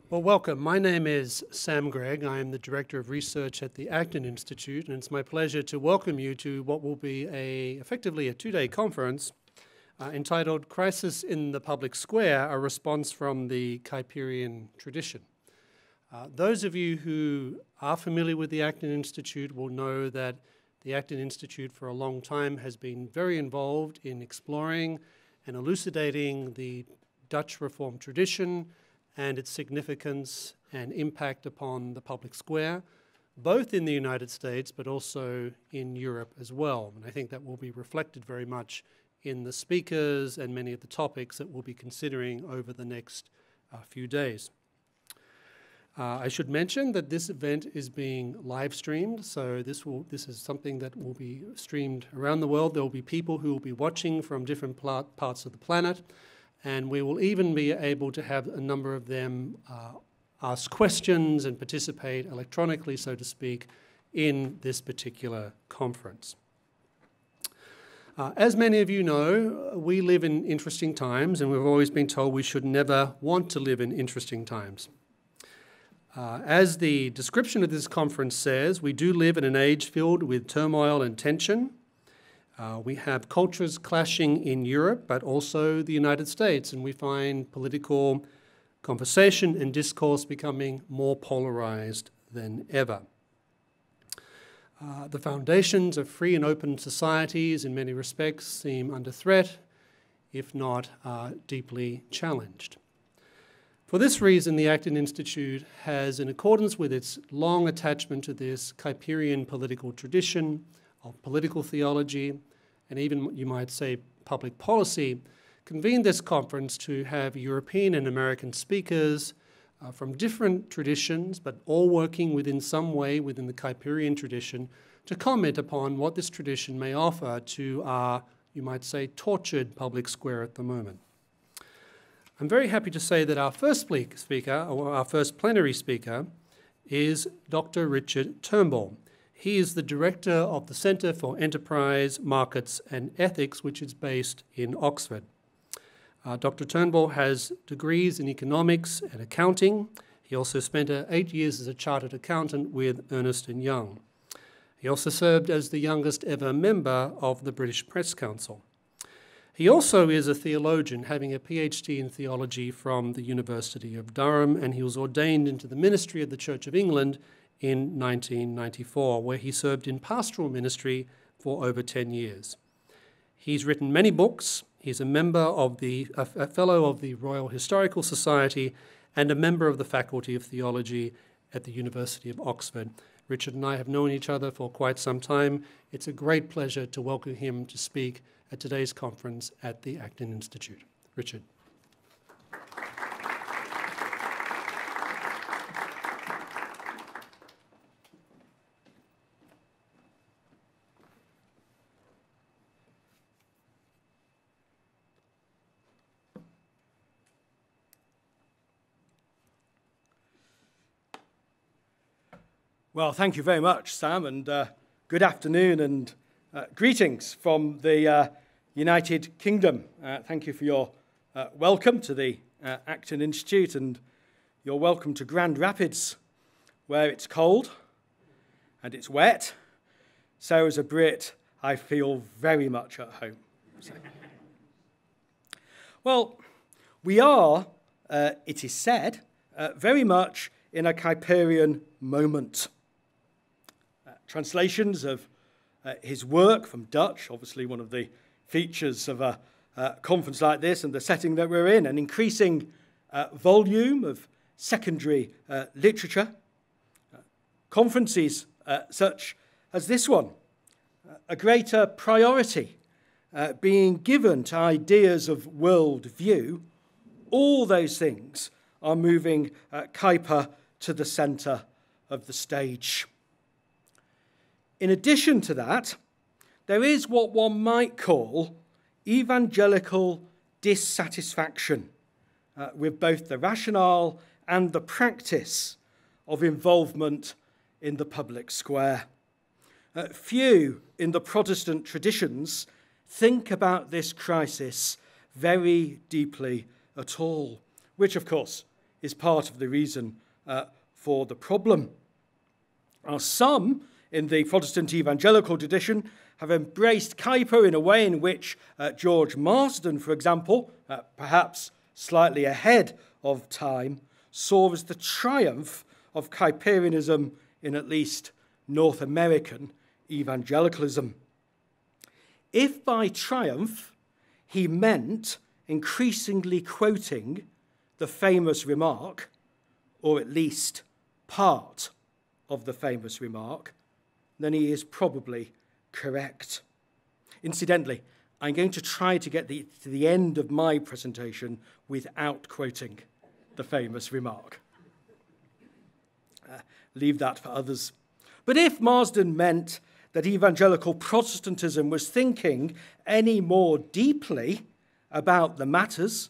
Well, welcome. My name is Sam Gregg. I am the Director of Research at the Acton Institute, and it's my pleasure to welcome you to what will be effectively a two-day conference entitled Crisis in the Public Square, a Response from the Kuyperian Tradition. Those of you who are familiar with the Acton Institute will know that the Acton Institute for a long time has been very involved in exploring and elucidating the Dutch Reformed tradition and its significance and impact upon the public square, both in the United States but also in Europe as well. And I think that will be reflected very much in the speakers and many of the topics that we'll be considering over the next few days. I should mention that this event is being live streamed, so this is something that will be streamed around the world. There will be people who will be watching from different parts of the planet, and we will even be able to have a number of them ask questions and participate electronically, so to speak, in this particular conference. As many of you know, we live in interesting times, and we've always been told we should never want to live in interesting times. As the description of this conference says, we do live in an age filled with turmoil and tension. We have cultures clashing in Europe, but also the United States, and we find political conversation and discourse becoming more polarized than ever. The foundations of free and open societies in many respects seem under threat, if not deeply challenged. For this reason, the Acton Institute has, in accordance with its long attachment to this Kuyperian political tradition of political theology, and even, you might say, public policy, convened this conference to have European and American speakers from different traditions, but all working within some way within the Kuyperian tradition, to comment upon what this tradition may offer to our, you might say, tortured public square at the moment. I'm very happy to say that our first speaker, or our first plenary speaker, is Dr. Richard Turnbull. He is the director of the Centre for Enterprise, Markets and Ethics, which is based in Oxford. Dr. Turnbull has degrees in economics and accounting. He also spent 8 years as a chartered accountant with Ernst & Young. He also served as the youngest ever member of the British Press Council. He also is a theologian, having a Ph.D. in theology from the University of Durham, and he was ordained into the ministry of the Church of England in 1994, where he served in pastoral ministry for over 10 years. He's written many books. He's a fellow of the Royal Historical Society and a member of the Faculty of Theology at the University of Oxford. Richard and I have known each other for quite some time. It's a great pleasure to welcome him to speak at today's conference at the Acton Institute. Richard. Well, thank you very much, Sam, and good afternoon and greetings from the United Kingdom. Thank you for your welcome to the Acton Institute, and your welcome to Grand Rapids, where it's cold and it's wet. So as a Brit, I feel very much at home. So. Well, we are, it is said, very much in a Kuyperian moment. Translations of his work from Dutch, obviously one of the features of a conference like this and the setting that we're in, an increasing volume of secondary literature, conferences such as this one, a greater priority being given to ideas of worldview. All those things are moving Kuyper to the centre of the stage. In addition to that, there is what one might call evangelical dissatisfaction with both the rationale and the practice of involvement in the public square. Few in the Protestant traditions think about this crisis very deeply at all, which of course is part of the reason for the problem. Now, some in the Protestant Evangelical tradition have embraced Kuyper in a way in which George Marsden, for example, perhaps slightly ahead of time, saw as the triumph of Kuyperianism in at least North American evangelicalism. If by triumph he meant increasingly quoting the famous remark, or at least part of the famous remark, then he is probably correct. Incidentally, I'm going to try to get to the end of my presentation without quoting the famous remark. Leave that for others. But if Marsden meant that evangelical Protestantism was thinking any more deeply about the matters,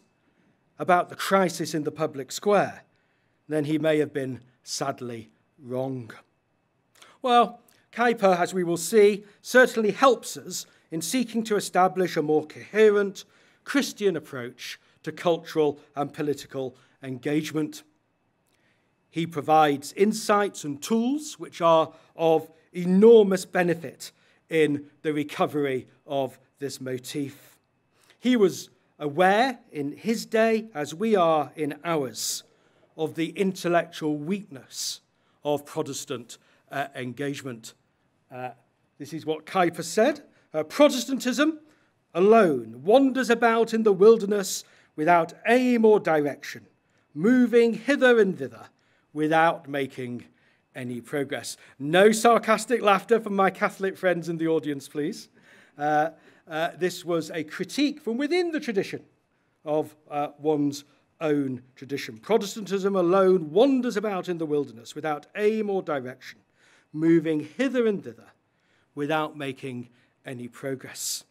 about the crisis in the public square, then he may have been sadly wrong. Well, Kuyper, as we will see, certainly helps us in seeking to establish a more coherent Christian approach to cultural and political engagement. He provides insights and tools which are of enormous benefit in the recovery of this motif. He was aware in his day, as we are in ours, of the intellectual weakness of Protestant engagement. This is what Kuyper said. Protestantism alone wanders about in the wilderness without aim or direction, moving hither and thither without making any progress. No sarcastic laughter from my Catholic friends in the audience, please. This was a critique from within the tradition of one's own tradition. Protestantism alone wanders about in the wilderness without aim or direction, moving hither and thither without making any progress.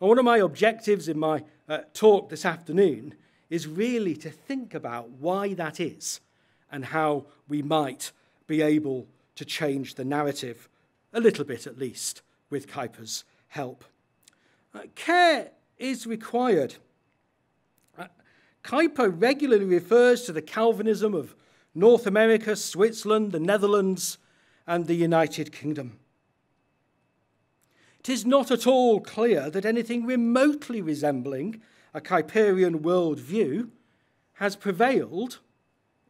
And one of my objectives in my talk this afternoon is really to think about why that is and how we might be able to change the narrative, a little bit at least, with Kuyper's help. Care is required. Kuyper regularly refers to the Calvinism of North America, Switzerland, the Netherlands, and the United Kingdom. It is not at all clear that anything remotely resembling a Kuyperian worldview has prevailed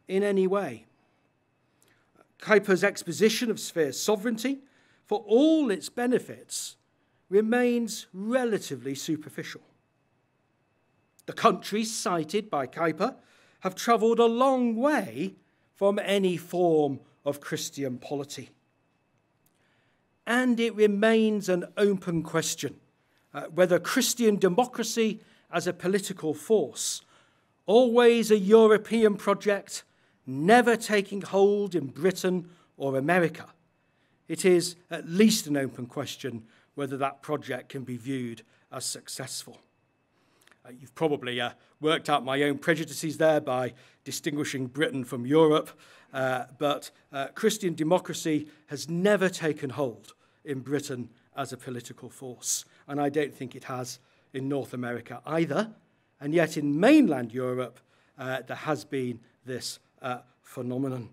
in any way. Kuyper's exposition of sphere sovereignty, for all its benefits, remains relatively superficial. The countries cited by Kuyper have travelled a long way from any form of Christian polity. And it remains an open question whether Christian democracy as a political force, always a European project, never taking hold in Britain or America, it is at least an open question whether that project can be viewed as successful. You've probably worked out my own prejudices there by distinguishing Britain from Europe, but Christian democracy has never taken hold in Britain as a political force, and I don't think it has in North America either, and yet in mainland Europe there has been this phenomenon.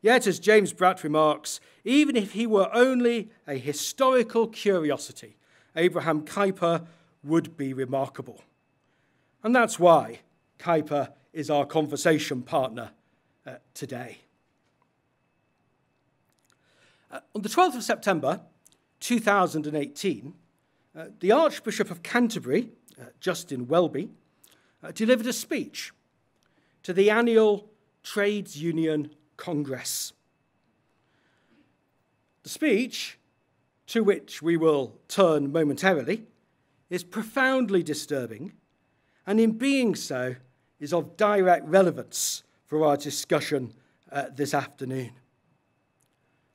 Yet, as James Bratt remarks, even if he were only a historical curiosity, Abraham Kuyper would be remarkable. And that's why Kuyper is our conversation partner today. On the 12th of September 2018, the Archbishop of Canterbury, Justin Welby, delivered a speech to the annual Trades Union Congress. The speech, to which we will turn momentarily, is profoundly disturbing, and in being so is of direct relevance for our discussion this afternoon.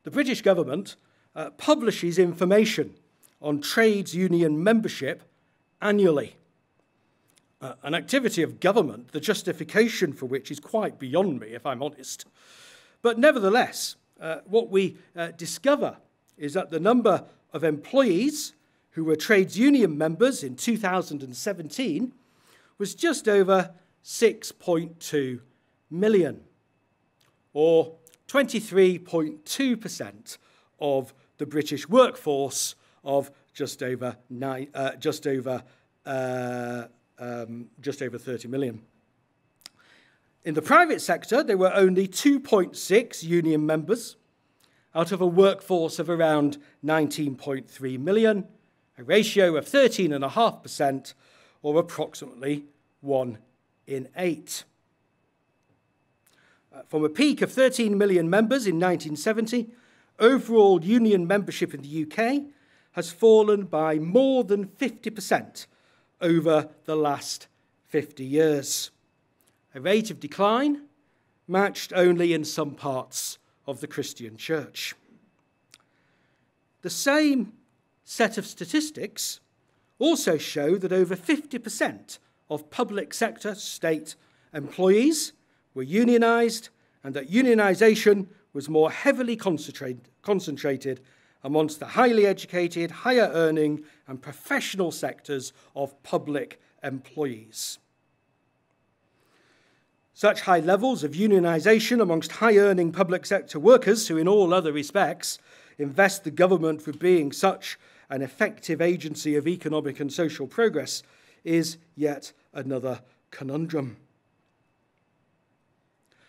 The British government publishes information on trades union membership annually, an activity of government, the justification for which is quite beyond me, if I'm honest. But nevertheless, what we discover is that the number of employees who were trades union members in 2017 was just over 6.2 million, or 23.2% of the British workforce of just over 30 million. In the private sector, there were only 2.6 union members out of a workforce of around 19.3 million, a ratio of 13.5%, or approximately 1 in 8. From a peak of 13 million members in 1970, overall union membership in the UK has fallen by more than 50% over the last 50 years. A rate of decline matched only in some parts of the Christian church. The same set of statistics also show that over 50% of public sector state employees were unionised, and that unionisation was more heavily concentrated amongst the highly educated, higher earning and professional sectors of public employees. Such high levels of unionisation amongst high-earning public sector workers, who in all other respects invest the government for being such an effective agency of economic and social progress, is yet another conundrum.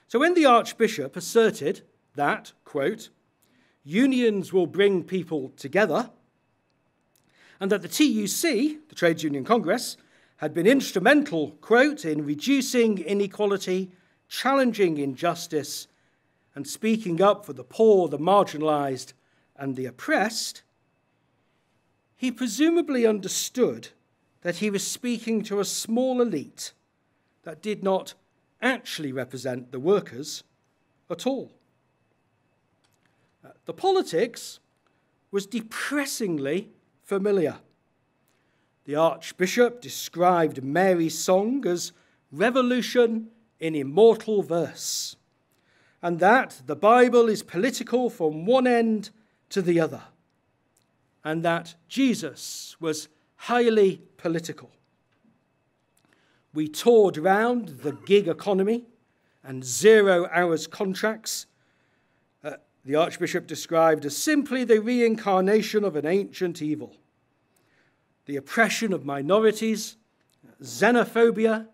So when the Archbishop asserted that, quote, unions will bring people together, and that the TUC, the Trades Union Congress, had been instrumental, quote, in reducing inequality, challenging injustice, and speaking up for the poor, the marginalised, and the oppressed, he presumably understood that he was speaking to a small elite that did not actually represent the workers at all. The politics was depressingly familiar. The Archbishop described Mary's song as revolution in immortal verse, and that the Bible is political from one end to the other, and that Jesus was highly political. We toured round the gig economy and 0 hours contracts. The Archbishop described as simply the reincarnation of an ancient evil. The oppression of minorities, xenophobia,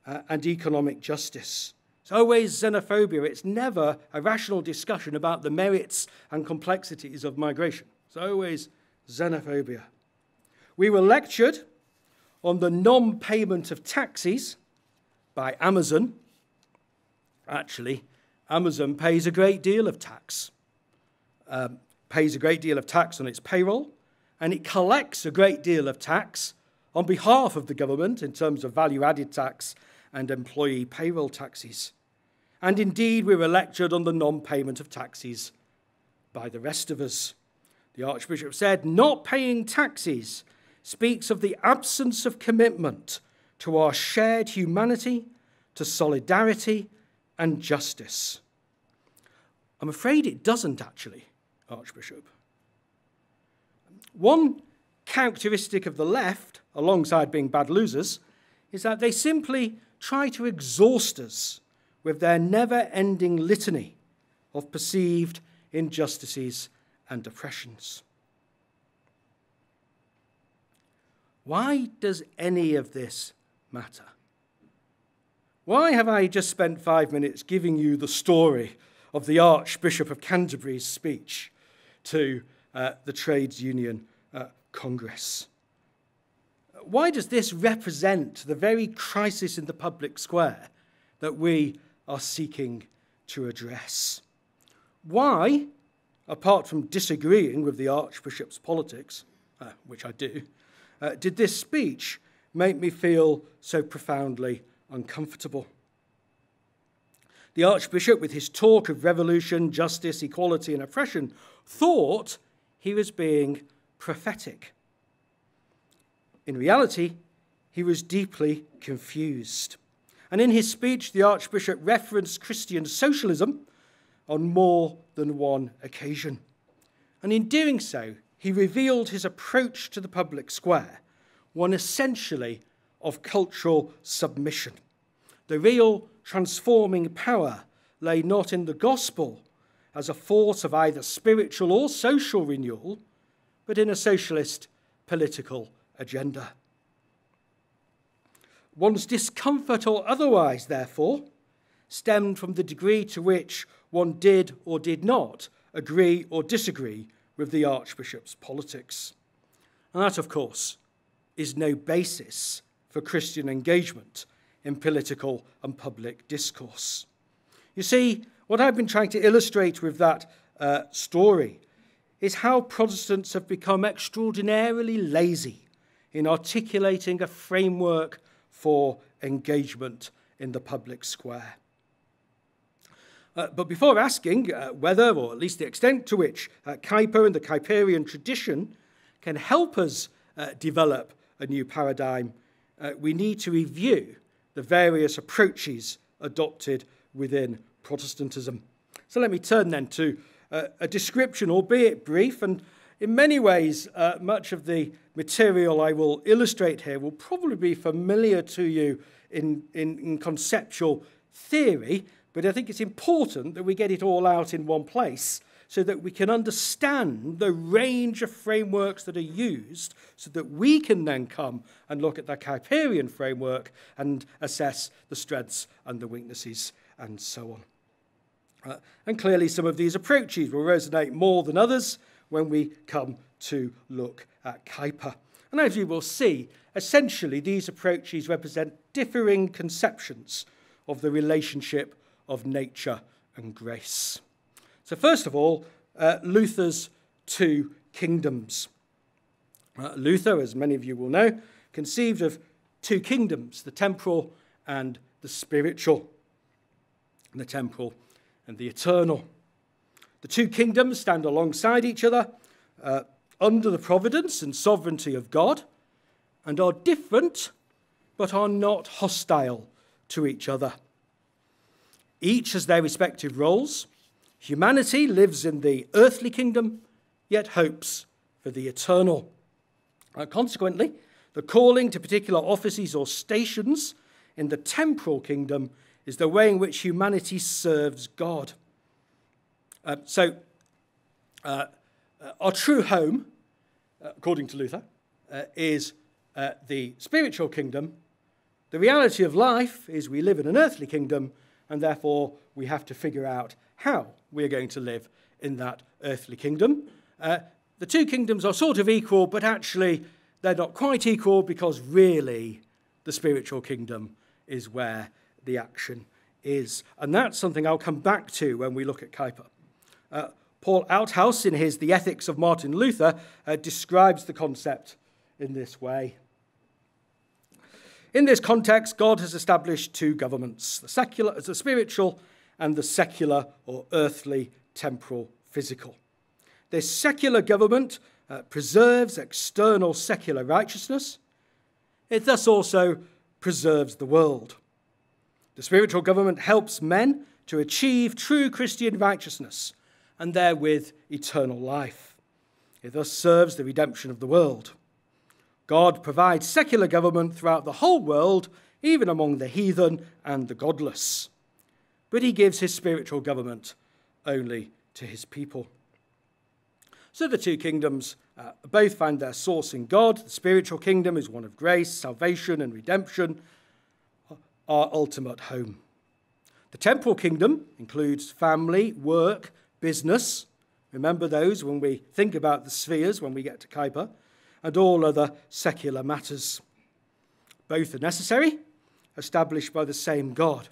and economic justice. It's always xenophobia. It's never a rational discussion about the merits and complexities of migration. It's always xenophobia. We were lectured on the non-payment of taxes by Amazon. Actually, Amazon pays a great deal of tax. Pays a great deal of tax on its payroll, and it collects a great deal of tax on behalf of the government in terms of value-added tax and employee payroll taxes. And indeed, we were lectured on the non-payment of taxes by the rest of us. The Archbishop said, not paying taxes speaks of the absence of commitment to our shared humanity, to solidarity and justice. I'm afraid it doesn't actually, Archbishop. One characteristic of the left, alongside being bad losers, is that they simply try to exhaust us with their never-ending litany of perceived injustices and oppressions. Why does any of this matter? Why have I just spent 5 minutes giving you the story of the Archbishop of Canterbury's speech to the Trades Union Congress? Why does this represent the very crisis in the public square that we are seeking to address? Why, apart from disagreeing with the Archbishop's politics, which I do, did this speech make me feel so profoundly uncomfortable? The Archbishop, with his talk of revolution, justice, equality, and oppression, thought he was being prophetic. In reality, he was deeply confused. And in his speech, the Archbishop referenced Christian socialism on more than one occasion. And in doing so, he revealed his approach to the public square, one essentially of cultural submission. The real transforming power lay not in the gospel as a force of either spiritual or social renewal, but in a socialist political agenda. One's discomfort or otherwise, therefore, stemmed from the degree to which one did or did not agree or disagree with the Archbishop's politics. And that, of course, is no basis for Christian engagement in political and public discourse. You see, what I've been trying to illustrate with that story is how Protestants have become extraordinarily lazy in articulating a framework for engagement in the public square. But before asking whether, or at least the extent to which, Kuyper and the Kuyperian tradition can help us develop a new paradigm, we need to review the various approaches adopted within Protestantism. So let me turn then to a description, albeit brief, and in many ways, much of the material I will illustrate here will probably be familiar to you in conceptual theory, but I think it's important that we get it all out in one place so that we can understand the range of frameworks that are used so that we can then come and look at the Kuyperian framework and assess the strengths and the weaknesses and so on. And clearly some of these approaches will resonate more than others when we come to look at Kuyper. And as you will see, essentially these approaches represent differing conceptions of the relationship of nature and grace. So first of all, Luther's two kingdoms. Luther, as many of you will know, conceived of two kingdoms, the temporal and the spiritual, the temporal and the eternal. The two kingdoms stand alongside each other under the providence and sovereignty of God and are different but are not hostile to each other. Each has their respective roles. Humanity lives in the earthly kingdom, yet hopes for the eternal. Consequently, the calling to particular offices or stations in the temporal kingdom is the way in which humanity serves God. Our true home, according to Luther, is the spiritual kingdom. The reality of life is we live in an earthly kingdom, and therefore we have to figure out how we are going to live in that earthly kingdom. The two kingdoms are sort of equal, but actually they're not quite equal because really the spiritual kingdom is where the action is. And that's something I'll come back to when we look at Kuyper. Paul Outhouse, in his The Ethics of Martin Luther, describes the concept in this way. In this context, God has established two governments, the secular as the spiritual and the secular or earthly, temporal, physical. This secular government preserves external secular righteousness. It thus also preserves the world. The spiritual government helps men to achieve true Christian righteousness and therewith eternal life. It thus serves the redemption of the world. God provides secular government throughout the whole world, even among the heathen and the godless. But he gives his spiritual government only to his people. So the two kingdoms both find their source in God. The spiritual kingdom is one of grace, salvation, and redemption, our ultimate home. The temporal kingdom includes family, work, business. Remember those when we think about the spheres when we get to Kuyper, and all other secular matters. Both are necessary, established by the same God.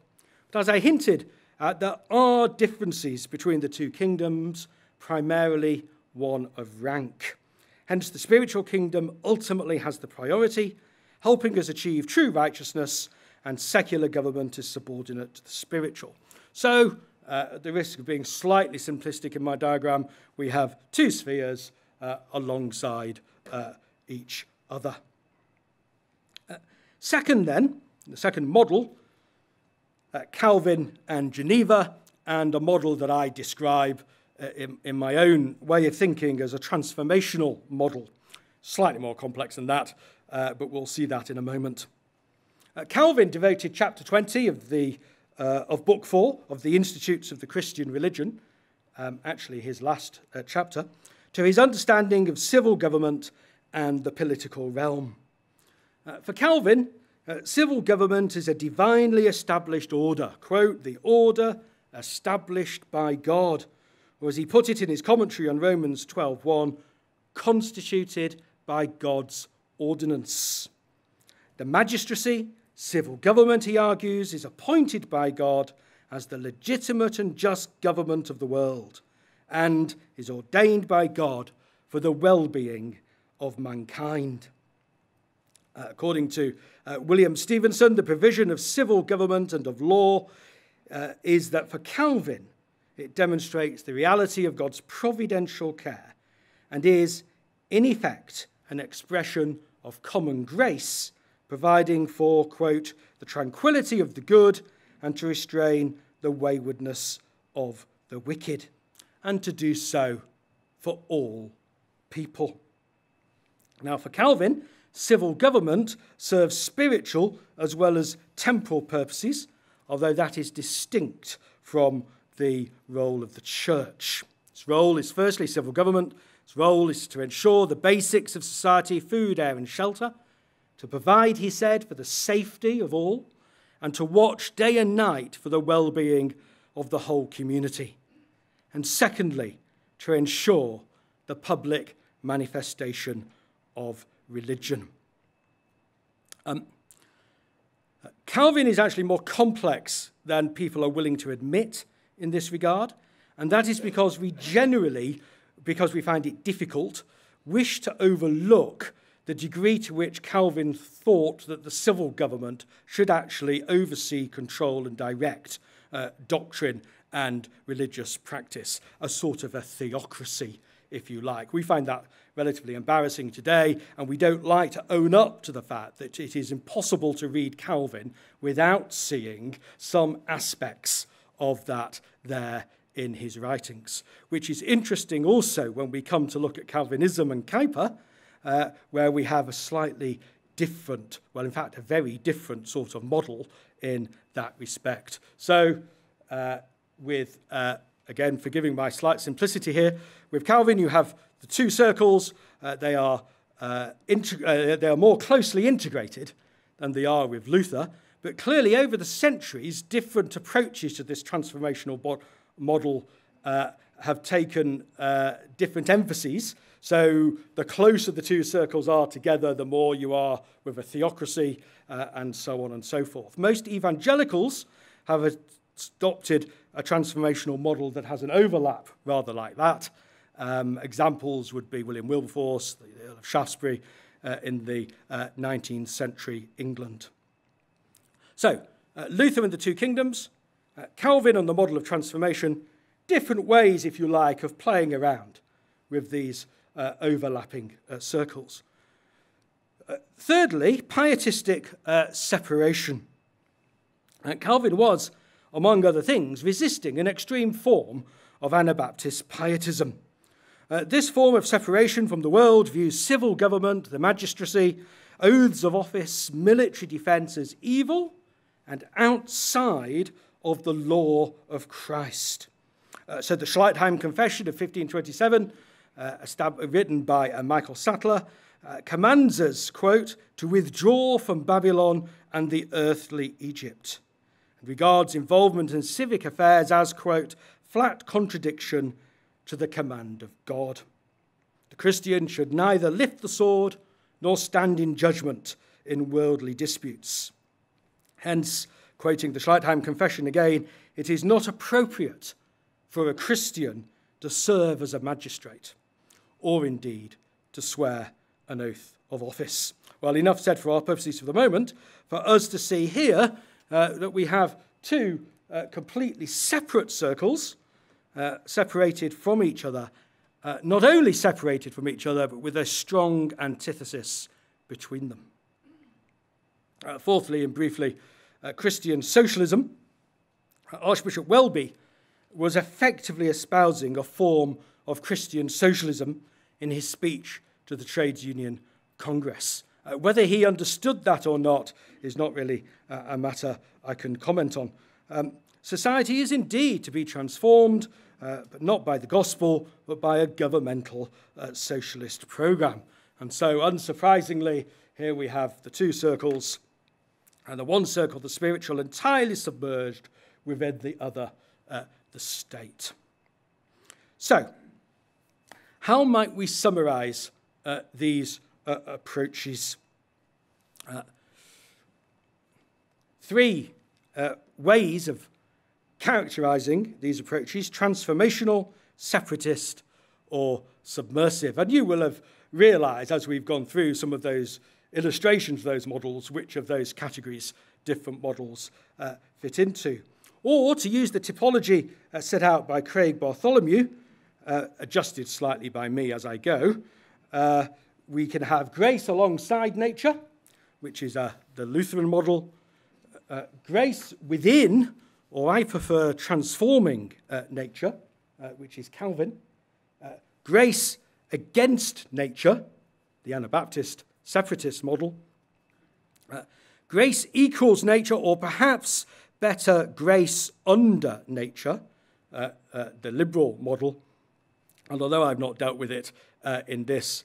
But as I hinted at, there are differences between the two kingdoms, primarily one of rank. Hence, the spiritual kingdom ultimately has the priority, helping us achieve true righteousness, and secular government is subordinate to the spiritual. So, at the risk of being slightly simplistic in my diagram, we have two spheres alongside each other. Second then, the second model, Calvin and Geneva, and a model that I describe in my own way of thinking as a transformational model. Slightly more complex than that, but we'll see that in a moment. Calvin devoted chapter 20 of the of Book 4 of the Institutes of the Christian Religion, actually his last chapter, to his understanding of civil government and the political realm. For Calvin, civil government is a divinely established order, quote, the order established by God, or as he put it in his commentary on Romans 12:1, constituted by God's ordinance. The magistracy, civil government, he argues, is appointed by God as the legitimate and just government of the world and is ordained by God for the well-being of mankind. According to William Stevenson, the provision of civil government and of law is that for Calvin, it demonstrates the reality of God's providential care and is, in effect, an expression of common grace, providing for, quote, the tranquility of the good and to restrain the waywardness of the wicked, and to do so for all people. Now, for Calvin, civil government serves spiritual as well as temporal purposes, although that is distinct from the role of the church. Its role is firstly civil government. Its role is to ensure the basics of society, food, air and shelter, to provide, he said, for the safety of all, and to watch day and night for the well-being of the whole community. And secondly, to ensure the public manifestation of religion. Calvin is actually more complex than people are willing to admit in this regard, and that is because we generally, because we find it difficult, wish to overlook the degree to which Calvin thought that the civil government should actually oversee, control and direct doctrine and religious practice, a sort of a theocracy, if you like. We find that relatively embarrassing today, and we don't like to own up to the fact that it is impossible to read Calvin without seeing some aspects of that there in his writings, which is interesting also when we come to look at Calvinism and Kuyper, where we have a slightly different, well, in fact, a very different sort of model in that respect. So, again, forgiving my slight simplicity here, with Calvin you have the two circles. They are more closely integrated than they are with Luther, but clearly over the centuries, different approaches to this transformational model have taken different emphases. So the closer the two circles are together, the more you are with a theocracy, and so on and so forth. Most evangelicals have adopted a transformational model that has an overlap rather like that. Examples would be William Wilberforce, the Earl of Shaftesbury, in the 19th century England. So, Luther and the Two Kingdoms, Calvin on the model of transformation, different ways, if you like, of playing around with these overlapping circles. Thirdly, pietistic separation. Calvin was, among other things, resisting an extreme form of Anabaptist pietism. This form of separation from the world views civil government, the magistracy, oaths of office, military defence as evil and outside of the law of Christ. So the Schleitheim Confession of 1527, written by Michael Sattler, commands us, quote, to withdraw from Babylon and the earthly Egypt, and regards involvement in civic affairs as, quote, flat contradiction to the command of God. The Christian should neither lift the sword nor stand in judgment in worldly disputes. Hence, quoting the Schleitheim Confession again, it is not appropriate for a Christian to serve as a magistrate, or indeed to swear an oath of office. Well, enough said for our purposes for the moment, for us to see here that we have two completely separate circles, separated from each other, not only separated from each other, but with a strong antithesis between them. Fourthly and briefly, Christian socialism. Archbishop Welby was effectively espousing a form of Christian socialism in his speech to the Trades Union Congress. Whether he understood that or not is not really a matter I can comment on. Society is indeed to be transformed, but not by the gospel, but by a governmental socialist programme. And so, unsurprisingly, here we have the two circles, and the one circle, the spiritual, entirely submerged within the other, the state. So, how might we summarise these approaches? Three ways of characterising these approaches: transformational, separatist, or submersive. And you will have realised, as we've gone through some of those illustrations of those models, which of those categories different models fit into. Or, to use the typology set out by Craig Bartholomew, adjusted slightly by me as I go, we can have grace alongside nature, which is the Lutheran model, grace within, or I prefer transforming nature, which is Calvin, grace against nature, the Anabaptist separatist model, grace equals nature, or perhaps better, grace under nature, the liberal model. And although I've not dealt with it in this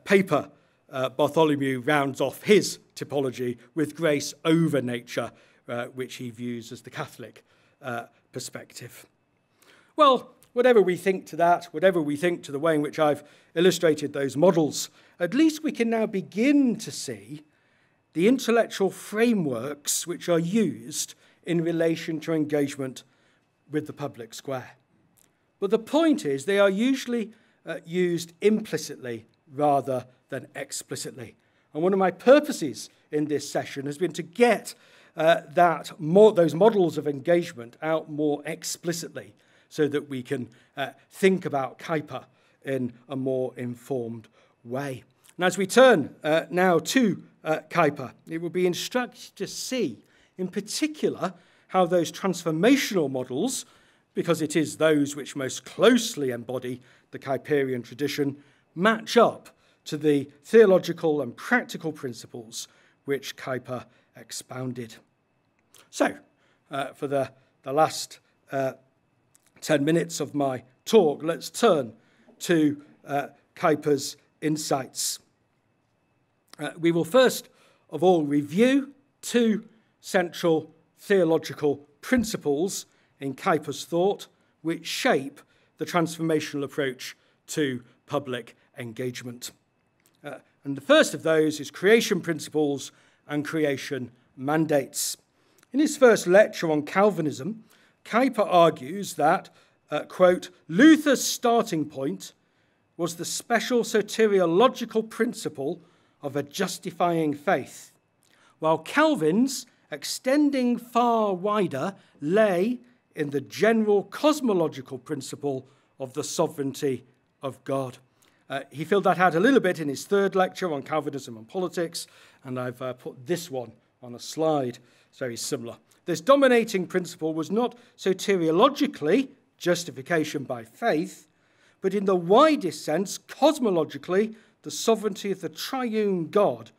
paper, Bartholomew rounds off his typology with grace over nature, which he views as the Catholic perspective. Well, whatever we think to that, whatever we think to the way in which I've illustrated those models, at least we can now begin to see the intellectual frameworks which are used in relation to engagement with the public square. But the point is they are usually used implicitly rather than explicitly. And one of my purposes in this session has been to get those models of engagement out more explicitly so that we can think about Kuyper in a more informed way. And as we turn now to Kuyper, it will be instructive to see, in particular, how those transformational models, because it is those which most closely embody the Kuyperian tradition, match up to the theological and practical principles which Kuyper expounded. So, for the last 10 minutes of my talk, let's turn to Kuyper's insights. We will first of all review two central theological principles in Kuyper's thought which shape the transformational approach to public engagement. And the first of those is creation principles and creation mandates. In his first lecture on Calvinism, Kuyper argues that, quote, Luther's starting point was the special soteriological principle of a justifying faith, while Calvin's, extending far wider, lay in the general cosmological principle of the sovereignty of God. He filled that out a little bit in his third lecture on Calvinism and politics, and I've put this one on a slide. It's very similar. This dominating principle was not soteriologically justification by faith, but in the widest sense, cosmologically, the sovereignty of the triune God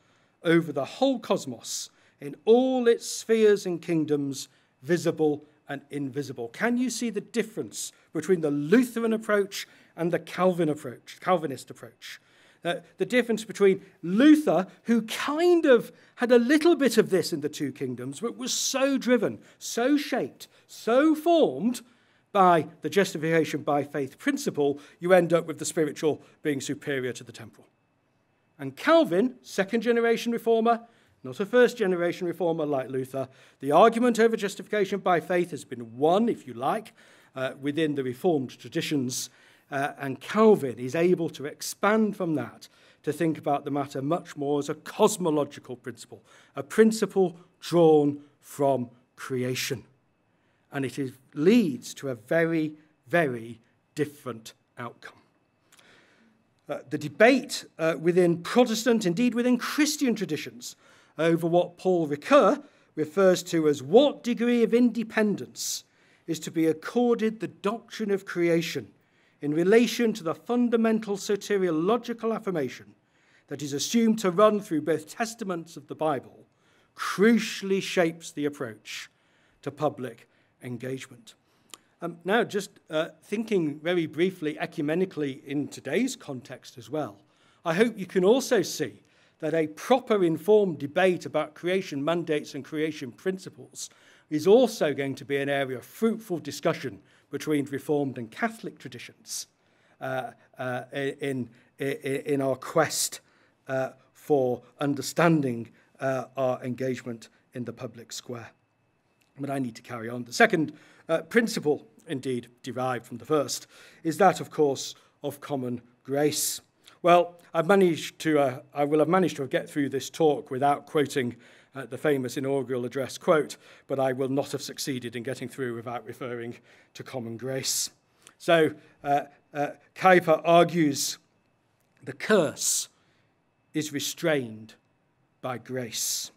over the whole cosmos in all its spheres and kingdoms, visible and invisible. Can you see the difference between the Lutheran approach and the Calvinist approach? The difference between Luther, who kind of had a little bit of this in the two kingdoms, but was so driven, so shaped, so formed by the justification by faith principle, you end up with the spiritual being superior to the temporal. And Calvin, second-generation reformer, not a first-generation reformer like Luther, the argument over justification by faith has been won, if you like, within the Reformed traditions, and Calvin is able to expand from that to think about the matter much more as a cosmological principle, a principle drawn from creation. And it leads to a very, very different outcome. The debate within Protestant, indeed within Christian traditions, over what Paul Ricoeur refers to as what degree of independence is to be accorded the doctrine of creation in relation to the fundamental soteriological affirmation that is assumed to run through both testaments of the Bible, crucially shapes the approach to to public engagement. Now, just thinking very briefly ecumenically in today's context as well, I hope you can also see that a proper informed debate about creation mandates and creation principles is also going to be an area of fruitful discussion between Reformed and Catholic traditions in our quest for understanding our engagement in the public square. But I need to carry on. The second principle, indeed derived from the first, is that, of course, of common grace. Well, I will have managed to get through this talk without quoting the famous inaugural address quote, but I will not have succeeded in getting through without referring to common grace. So Kuyper argues the curse is restrained by grace.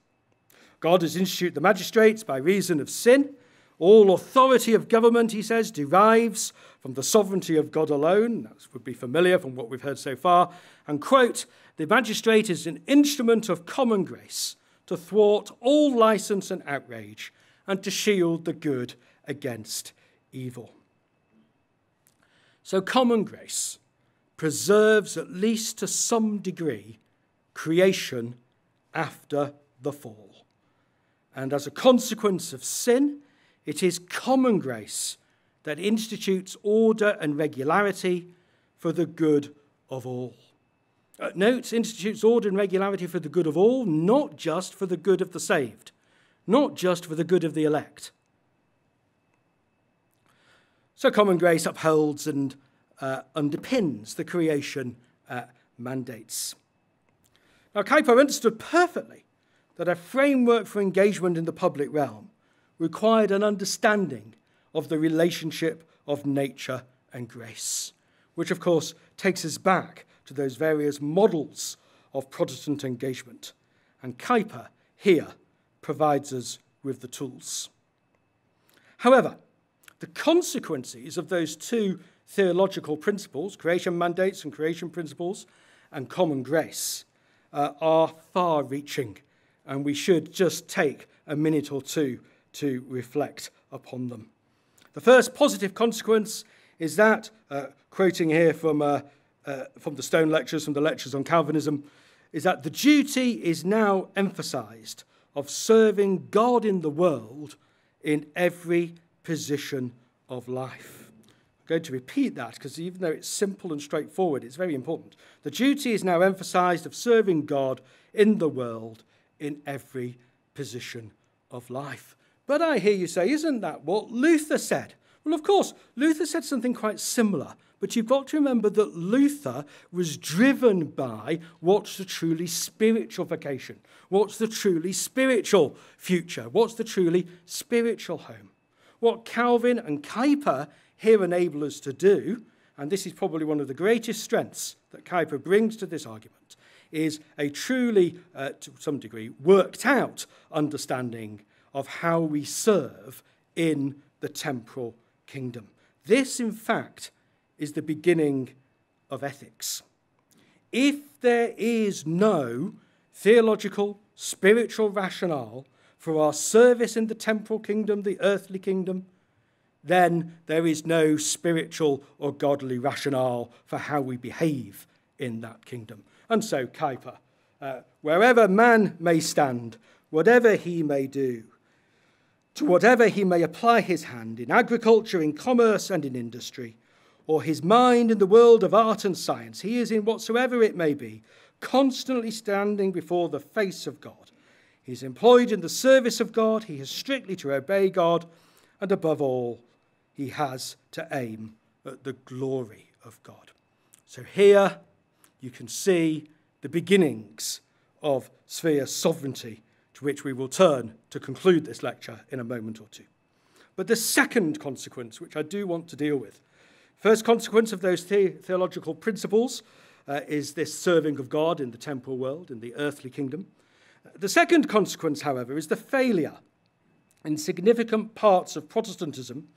God has instituted the magistrates by reason of sin. All authority of government, he says, derives from the sovereignty of God alone. That would be familiar from what we've heard so far. And, quote, the magistrate is an instrument of common grace to thwart all license and outrage and to shield the good against evil. So common grace preserves, at least to some degree, creation after the fall. And as a consequence of sin, it is common grace that institutes order and regularity for the good of all. Note, institutes order and regularity for the good of all, not just for the good of the saved, not just for the good of the elect. So common grace upholds and underpins the creation mandates. Now, Kuyper understood perfectly that a framework for engagement in the public realm required an understanding of the relationship of nature and grace, which, of course, takes us back to those various models of Protestant engagement. And Kuyper here provides us with the tools. However, the consequences of those two theological principles, creation mandates and creation principles, and common grace, are far-reaching, and we should just take a minute or two to reflect upon them. The first positive consequence is that, quoting here from the Stone Lectures, from the Lectures on Calvinism, is that the duty is now emphasized of serving God in the world in every position of life. I'm going to repeat that because even though it's simple and straightforward, it's very important. The duty is now emphasized of serving God in the world in every position of life. But I hear you say, isn't that what Luther said? Well, of course, Luther said something quite similar, but you've got to remember that Luther was driven by what's the truly spiritual vocation, what's the truly spiritual future, what's the truly spiritual home. What Calvin and Kuyper here enable us to do, and this is probably one of the greatest strengths that Kuyper brings to this argument, is a truly, to some degree, worked out understanding of how we serve in the temporal kingdom. This, in fact, is the beginning of ethics. If there is no theological, spiritual rationale for our service in the temporal kingdom, the earthly kingdom, then there is no spiritual or godly rationale for how we behave in that kingdom. And so Kuyper, wherever man may stand, whatever he may do, to whatever he may apply his hand, in agriculture, in commerce, and in industry, or his mind in the world of art and science, he is in whatsoever it may be, constantly standing before the face of God. He is employed in the service of God, he has strictly to obey God, and above all, he has to aim at the glory of God. So here you can see the beginnings of sphere sovereignty, to which we will turn to conclude this lecture in a moment or two. But the second consequence, which I do want to deal with, first consequence of those theological principles is this serving of God in the temporal world, in the earthly kingdom. The second consequence, however, is the failure in significant parts of Protestantism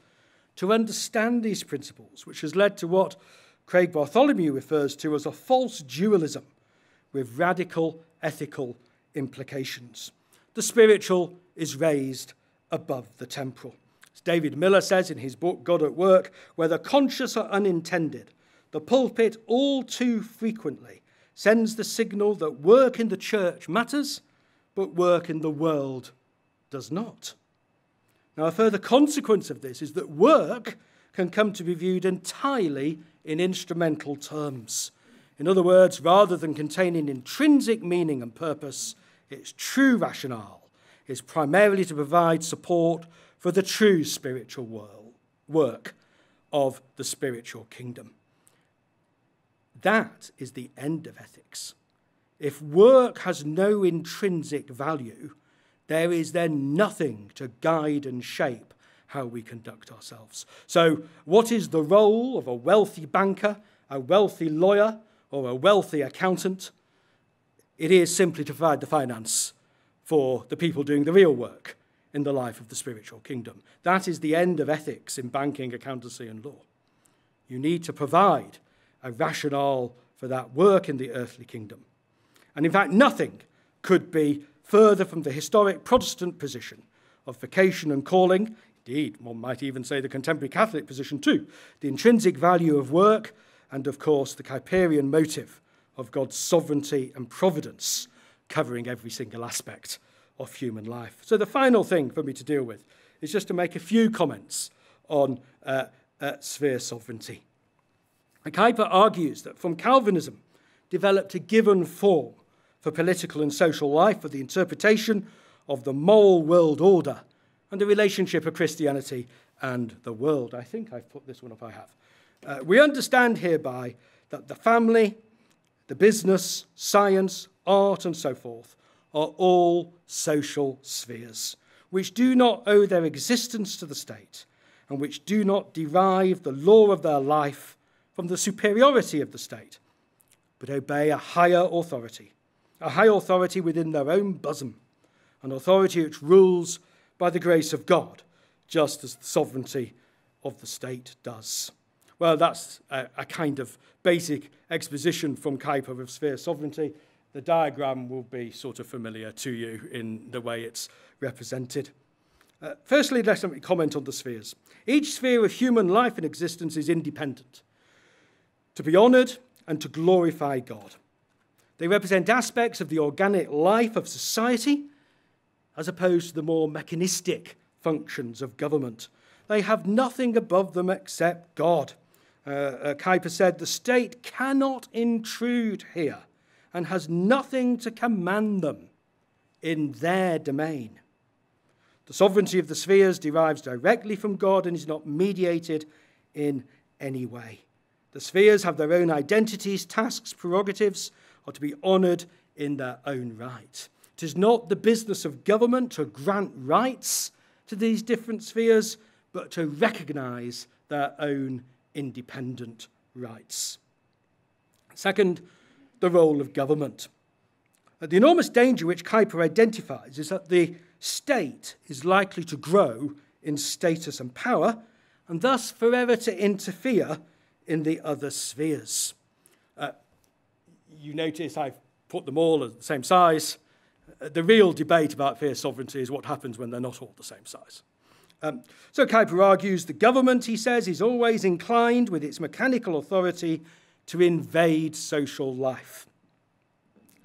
to understand these principles, which has led to what Craig Bartholomew refers to as a false dualism with radical ethical implications. The spiritual is raised above the temporal. As David Miller says in his book, God at Work, whether conscious or unintended, the pulpit all too frequently sends the signal that work in the church matters, but work in the world does not. Now, a further consequence of this is that work can come to be viewed entirely in instrumental terms. In other words, rather than containing intrinsic meaning and purpose, its true rationale is primarily to provide support for the true spiritual work of the spiritual kingdom. That is the end of ethics. If work has no intrinsic value, there is then nothing to guide and shape how we conduct ourselves. So what is the role of a wealthy banker, a wealthy lawyer, or a wealthy accountant? It is simply to provide the finance for the people doing the real work in the life of the spiritual kingdom. That is the end of ethics in banking, accountancy, and law. You need to provide a rationale for that work in the earthly kingdom. And in fact, nothing could be further from the historic Protestant position of vocation and calling. Indeed, one might even say the contemporary Catholic position too. The intrinsic value of work and, of course, the Kuyperian motive of God's sovereignty and providence covering every single aspect of human life. So the final thing for me to deal with is just to make a few comments on sphere sovereignty. Kuyper argues that from Calvinism developed a given form for political and social life, for the interpretation of the moral world order and the relationship of Christianity and the world. I think I've put this one up, I have. We understand hereby that the family, the business, science, art, and so forth are all social spheres, which do not owe their existence to the state and which do not derive the law of their life from the superiority of the state, but obey a higher authority within their own bosom, an authority which rules by the grace of God, just as the sovereignty of the state does. Well, that's a kind of basic exposition from Kuyper of sphere sovereignty. The diagram will be sort of familiar to you in the way it's represented. Firstly, let me comment on the spheres. Each sphere of human life and existence is independent, to be honoured and to glorify God. They represent aspects of the organic life of society as opposed to the more mechanistic functions of government. They have nothing above them except God. Kuyper said, the state cannot intrude here and has nothing to command them in their domain. The sovereignty of the spheres derives directly from God and is not mediated in any way. The spheres have their own identities, tasks, prerogatives, are to be honoured in their own right. It is not the business of government to grant rights to these different spheres, but to recognise their own independent rights. Second, the role of government. The enormous danger which Kuyper identifies is that the state is likely to grow in status and power, and thus forever to interfere in the other spheres. You notice I've put them all at the same size. The real debate about sphere sovereignty is what happens when they're not all the same size. So Kuyper argues the government, he says, is always inclined with its mechanical authority to invade social life,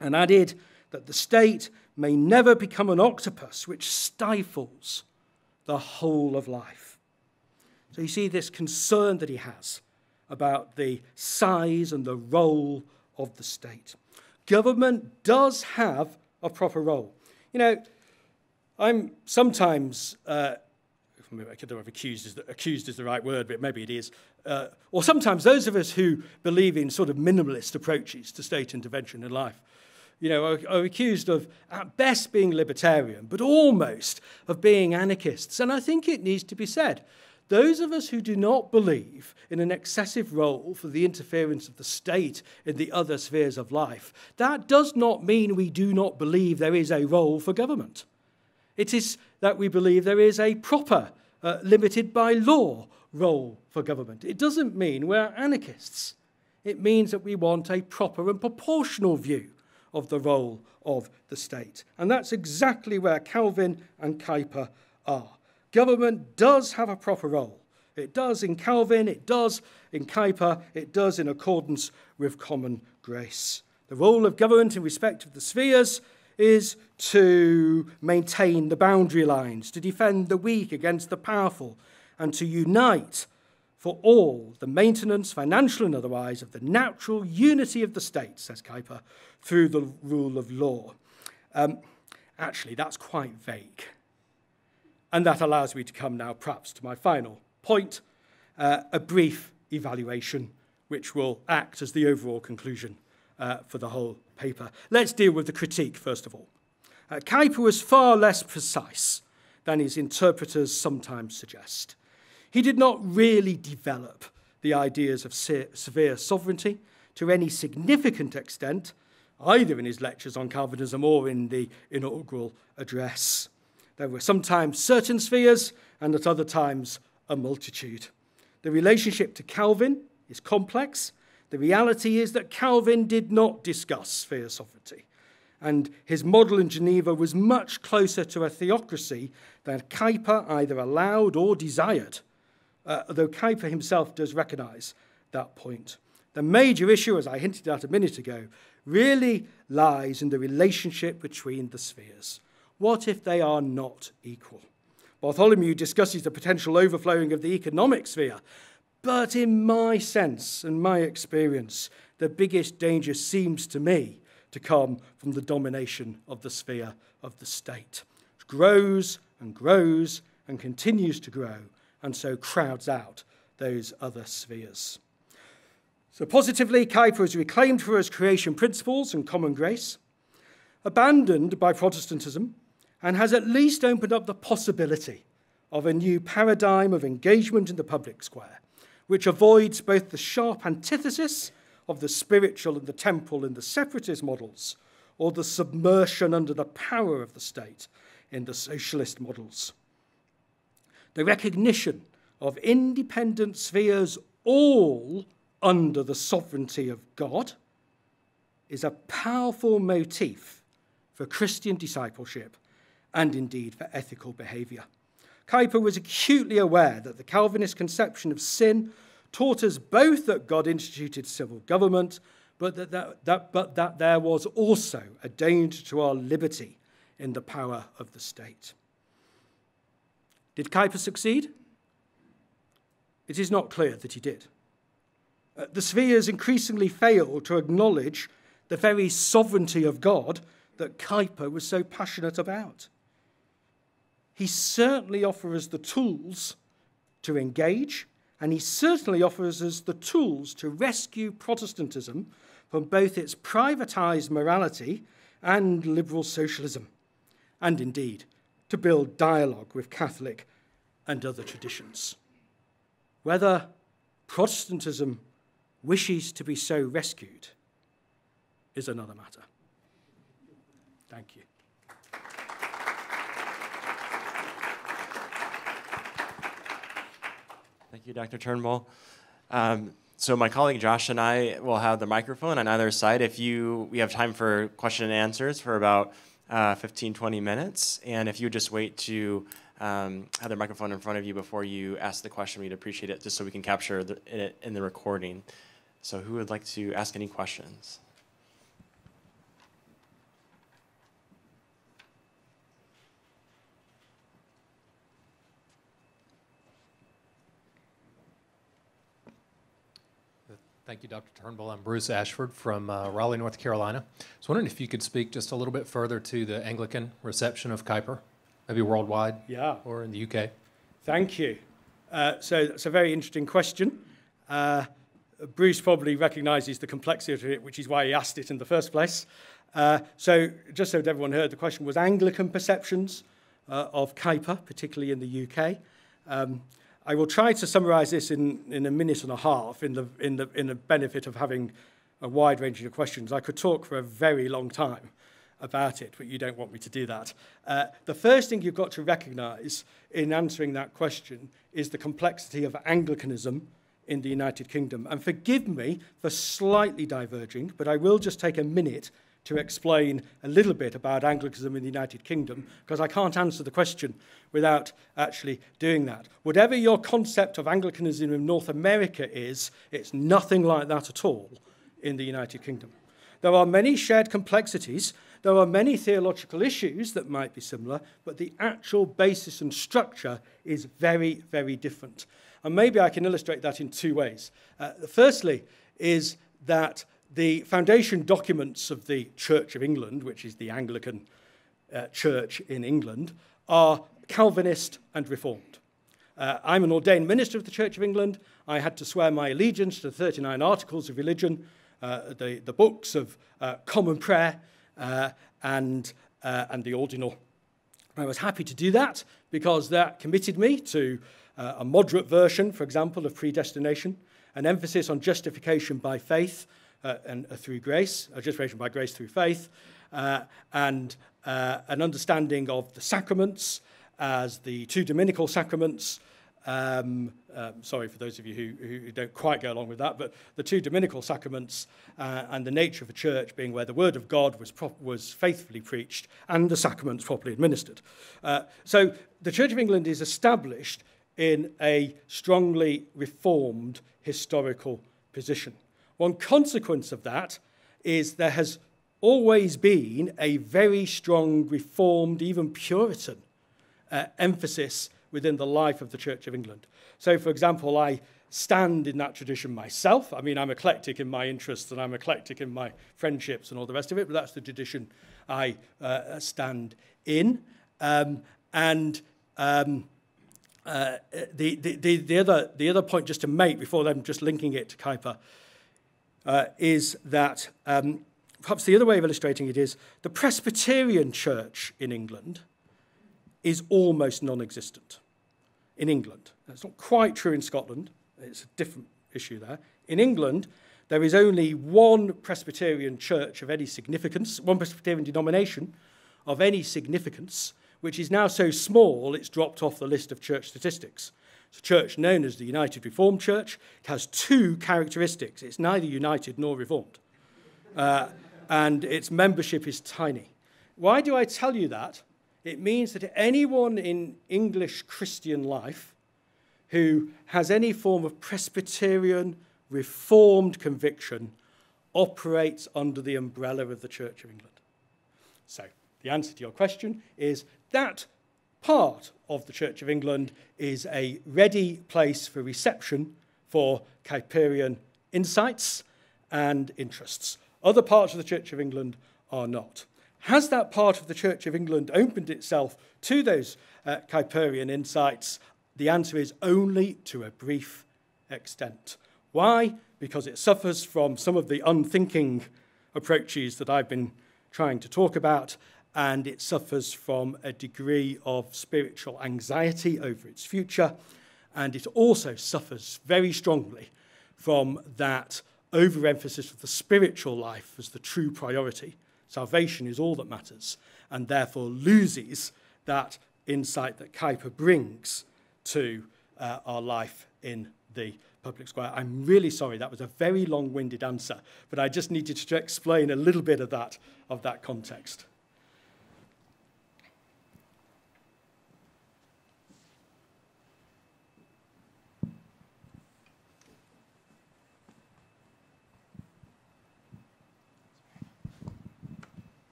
and added that the state may never become an octopus which stifles the whole of life. So you see this concern that he has about the size and the role of the state. Government does have a proper role. You know, I'm sometimes, I don't know if accused is the right word, but maybe it is, or sometimes those of us who believe in sort of minimalist approaches to state intervention in life, you know, are accused of, at best, being libertarian, but almost of being anarchists. And I think it needs to be said, those of us who do not believe in an excessive role for the interference of the state in the other spheres of life, that does not mean we do not believe there is a role for government. It is that we believe there is a proper, limited by law, role for government. It doesn't mean we're anarchists. It means that we want a proper and proportional view of the role of the state. And that's exactly where Calvin and Kuyper are. government does have a proper role. It does in Calvin, it does in Kuyper, it does in accordance with common grace. The role of government in respect of the spheres is to maintain the boundary lines, to defend the weak against the powerful, and to unite for all the maintenance, financial and otherwise, of the natural unity of the state, says Kuyper, through the rule of law. Actually, that's quite vague. And that allows me to come now perhaps to my final point, a brief evaluation, which will act as the overall conclusion for the whole paper. Let's deal with the critique, first of all. Kuyper was far less precise than his interpreters sometimes suggest. He did not really develop the ideas of severe sovereignty to any significant extent, either in his lectures on Calvinism or in the inaugural address. There were sometimes certain spheres, and at other times a multitude. The relationship to Calvin is complex. The reality is that Calvin did not discuss sphere sovereignty, and his model in Geneva was much closer to a theocracy than Kuyper either allowed or desired, though Kuyper himself does recognise that point. The major issue, as I hinted at a minute ago, really lies in the relationship between the spheres. What if they are not equal? Bartholomew discusses the potential overflowing of the economic sphere, but in my sense and my experience, the biggest danger seems to me to come from the domination of the sphere of the state. It grows and grows and continues to grow, and so crowds out those other spheres. So positively, Kuyper has reclaimed for us creation principles and common grace, abandoned by Protestantism, and has at least opened up the possibility of a new paradigm of engagement in the public square, which avoids both the sharp antithesis of the spiritual and the temporal in the separatist models, or the submersion under the power of the state in the socialist models. The recognition of independent spheres all under the sovereignty of God is a powerful motif for Christian discipleship and indeed for ethical behaviour. Kuyper was acutely aware that the Calvinist conception of sin taught us both that God instituted civil government, but that there was also a danger to our liberty in the power of the state. Did Kuyper succeed? It is not clear that he did. The spheres increasingly failed to acknowledge the very sovereignty of God that Kuyper was so passionate about. He certainly offers us the tools to engage, and he certainly offers us the tools to rescue Protestantism from both its privatized morality and liberal socialism, and indeed to build dialogue with Catholic and other traditions. Whether Protestantism wishes to be so rescued is another matter. Thank you. Thank you, Dr. Turnbull. So my colleague Josh and I will have the microphone on either side. We have time for question and answers for about 15, 20 minutes. And if you would just wait to have the microphone in front of you before you ask the question, we'd appreciate it, just so we can capture it in the recording. So who would like to ask any questions? Thank you, Dr. Turnbull. I'm Bruce Ashford from Raleigh, North Carolina. I was wondering if you could speak just a little bit further to the Anglican reception of Kuyper, maybe worldwide or in the UK. Thank you. So that's a very interesting question. Bruce probably recognises the complexity of it, which is why he asked it in the first place. So just so that everyone heard, the question was Anglican perceptions of Kuyper, particularly in the UK. I will try to summarise this in a minute and a half in the benefit of having a wide range of questions. I could talk for a very long time about it, but you don't want me to do that. The first thing you've got to recognise in answering that question is the complexity of Anglicanism in the United Kingdom. And forgive me for slightly diverging, but I will just take a minute to explain a little bit about Anglicanism in the United Kingdom, because I can't answer the question without actually doing that. Whatever your concept of Anglicanism in North America is, it's nothing like that at all in the United Kingdom. There are many shared complexities. There are many theological issues that might be similar, but the actual basis and structure is very, very different. And maybe I can illustrate that in two ways. Firstly is that the foundation documents of the Church of England, which is the Anglican Church in England, are Calvinist and Reformed. I'm an ordained minister of the Church of England. I had to swear my allegiance to the 39 Articles of Religion, the books of Common Prayer, and the Ordinal. I was happy to do that because that committed me to a moderate version, for example, of predestination, an emphasis on justification by faith and through grace, justification by grace through faith, and an understanding of the sacraments as the two dominical sacraments. Sorry for those of you who don't quite go along with that, but the two dominical sacraments and the nature of a church being where the word of God was faithfully preached and the sacraments properly administered. So the Church of England is established in a strongly reformed historical position. One consequence of that is there has always been a very strong reformed, even Puritan emphasis within the life of the Church of England. So, for example, I stand in that tradition myself. I mean, I'm eclectic in my interests and I'm eclectic in my friendships and all the rest of it, but that's the tradition I stand in. The other point just to make before then just linking it to Kuyper is that perhaps the other way of illustrating it is the Presbyterian Church in England is almost non-existent in England. That's not quite true in Scotland. It's a different issue there. In England, there is only one Presbyterian church of any significance, one Presbyterian denomination of any significance, which is now so small it's dropped off the list of church statistics. It's a church known as the United Reformed Church. It has two characteristics. It's neither united nor reformed. And its membership is tiny. Why do I tell you that? It means that anyone in English Christian life who has any form of Presbyterian Reformed conviction operates under the umbrella of the Church of England. So the answer to your question is that part of the Church of England is a ready place for reception for Kuyperian insights and interests. Other parts of the Church of England are not. Has that part of the Church of England opened itself to those Kuyperian insights? The answer is only to a brief extent. Why? Because it suffers from some of the unthinking approaches that I've been trying to talk about, and it suffers from a degree of spiritual anxiety over its future, and it also suffers very strongly from that overemphasis of the spiritual life as the true priority. Salvation is all that matters, and therefore loses that insight that Kuyper brings to our life in the public square. I'm really sorry, that was a very long-winded answer, but I just needed to explain a little bit of that context.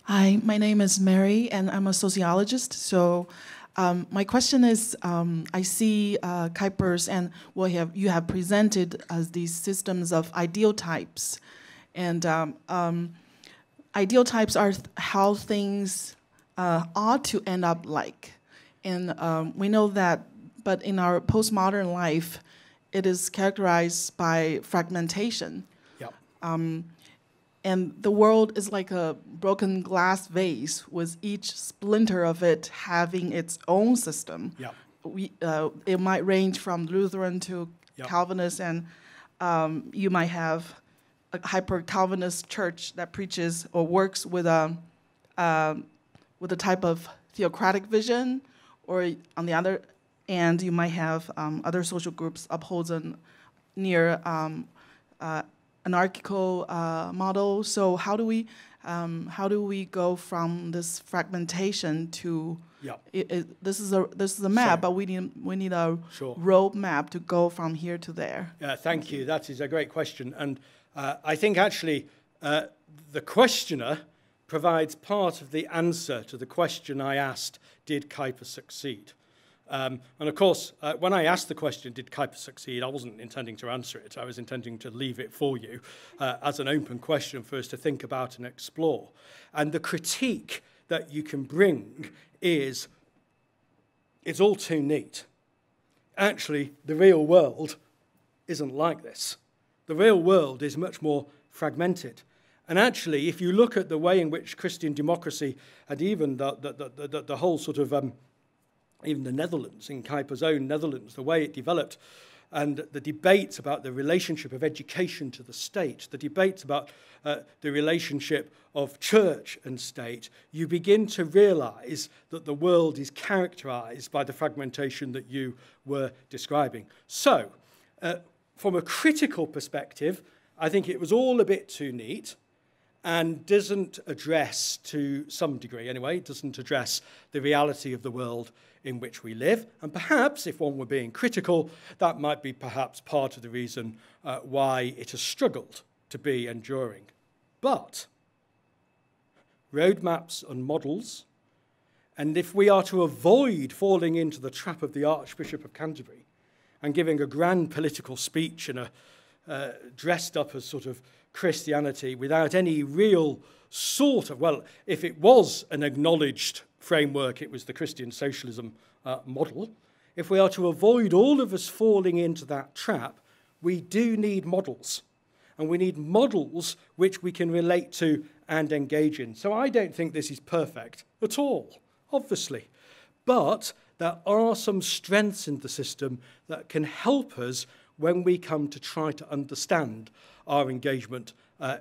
Hi, my name is Mary, and I'm a sociologist. So my question is, I see Kuyper's and what you have presented as these systems of ideal types. And ideal types are how things ought to end up like. And we know that, but in our postmodern life, it is characterized by fragmentation. Yep. And the world is like a broken glass vase with each splinter of it having its own system. Yep. It might range from Lutheran to Yep. Calvinist, and you might have a hyper-Calvinist church that preaches or works with a type of theocratic vision, or on the other end, you might have other social groups upholding near anarchical model. So how do we go from this fragmentation to this is a map, but we need a road map to go from here to there. Thank you. That is a great question, and I think actually the questioner provides part of the answer to the question I asked: did Kuyper succeed? And of course, when I asked the question, did Kuyper succeed, I wasn't intending to answer it. I was intending to leave it for you as an open question for us to think about and explore. And the critique that you can bring is, it's all too neat. Actually, the real world isn't like this. The real world is much more fragmented. And actually, if you look at the way in which Christian democracy and even the whole sort of even the Netherlands, in Kuyper's own Netherlands, the way it developed, and the debates about the relationship of education to the state, the debates about the relationship of church and state, you begin to realize that the world is characterized by the fragmentation that you were describing. So, from a critical perspective, I think it was all a bit too neat, and doesn't address, to some degree anyway, doesn't address the reality of the world in which we live. And perhaps, if one were being critical, that might be perhaps part of the reason why it has struggled to be enduring. But roadmaps and models, and if we are to avoid falling into the trap of the Archbishop of Canterbury and giving a grand political speech and dressed up as sort of Christianity without any real sort of, well, if it was an acknowledged framework, it was the Christian socialism model. If we are to avoid all of us falling into that trap, we do need models. And we need models which we can relate to and engage in. So I don't think this is perfect at all, obviously. But there are some strengths in the system that can help us when we come to try to understand our engagement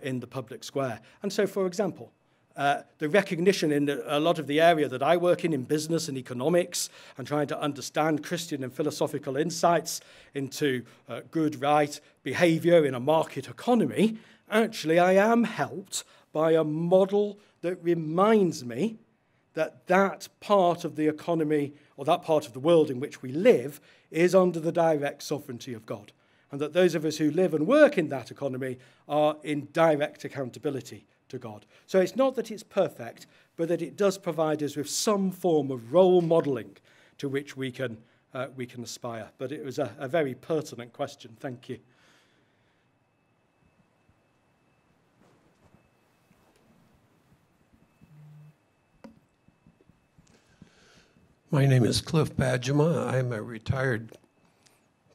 in the public square. And so, for example, the recognition in a lot of the area that I work in business and economics, and trying to understand Christian and philosophical insights into good, right behavior in a market economy, actually I am helped by a model that reminds me that that part of the economy, or that part of the world in which we live, is under the direct sovereignty of God. And that those of us who live and work in that economy are in direct accountability to God. So it's not that it's perfect, but that it does provide us with some form of role modelling to which we can aspire. But it was a very pertinent question. Thank you. My name is Cliff Badgema. I'm a retired